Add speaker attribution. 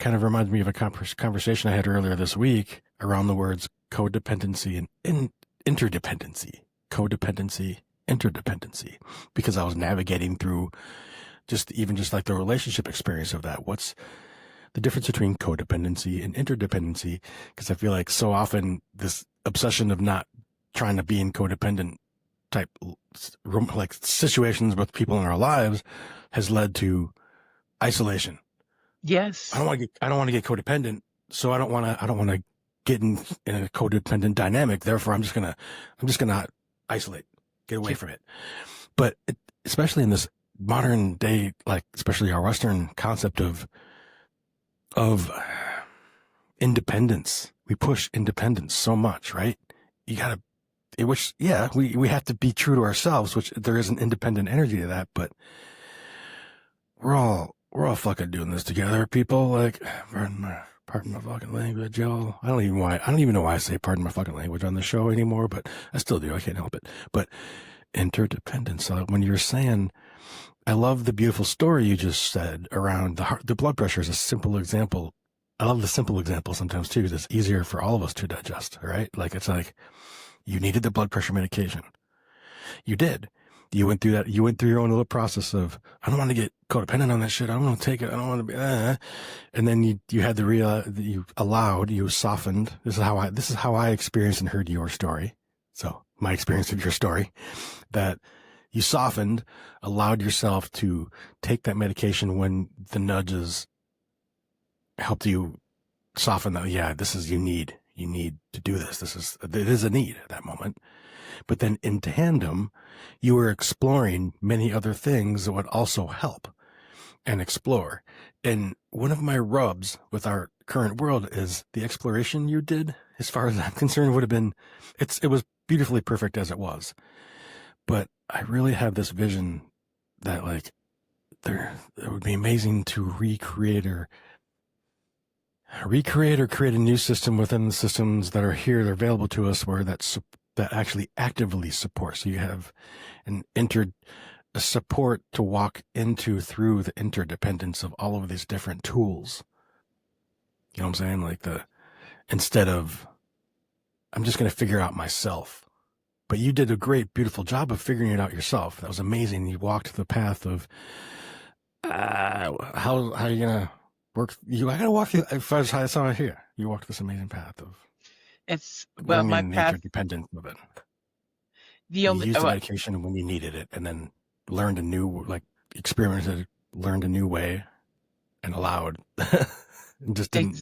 Speaker 1: kind of reminds me of a conversation I had earlier this week around the words codependency and interdependency. Codependency, interdependency, because I was navigating through just like the relationship experience of that. What's the difference between codependency and interdependency? Because I feel like so often this obsession of not trying to be in codependent type like situations with people in our lives has led to isolation.
Speaker 2: Yes.
Speaker 1: I don't want to get codependent, so I don't want to get in a codependent dynamic. Therefore, I'm just gonna isolate, get away from it. But especially in this modern day, like especially our Western concept of independence, we push independence so much, right? You gotta, which yeah, we have to be true to ourselves, which there is an independent energy to that, but we're all fucking doing this together, people. Like, pardon my fucking language, y'all. I don't even know why I say pardon my fucking language on the show anymore, but I still do. I can't help it. But interdependence. When you're saying, I love the beautiful story you just said around the blood pressure is a simple example. I love the simple example sometimes too, because it's easier for all of us to digest, right? Like, it's like, you needed the blood pressure medication. You did. You went through that. You went through your own little process of, I don't want to get codependent on that shit. I don't want to take it. I don't want to be, and then you had the real, you softened. This is how I experienced and heard your story. So my experience of your story, that you softened, allowed yourself to take that medication when the nudges helped you soften that. Yeah, you need to do this. It is a need at that moment. But then in tandem, you were exploring many other things that would also help and explore. And one of my rubs with our current world is the exploration you did, as far as I'm concerned, would have been, it was beautifully perfect as it was. But I really have this vision that like it would be amazing to recreate or create a new system within the systems that are here, that are available to us, where that actually actively supports. So you have a support to walk through the interdependence of all of these different tools. You know what I'm saying? Like instead of, I'm just going to figure out myself. But you did a great, beautiful job of figuring it out yourself. That was amazing. You walked the path of, how are you going to work? I got to walk you, as far as I saw it here, you walked this amazing path of
Speaker 2: My
Speaker 1: learning the
Speaker 2: path,
Speaker 1: interdependence of it.
Speaker 2: the
Speaker 1: You
Speaker 2: only,
Speaker 1: used the medication when you needed it, and then experimented, learned a new way, and allowed, and just didn't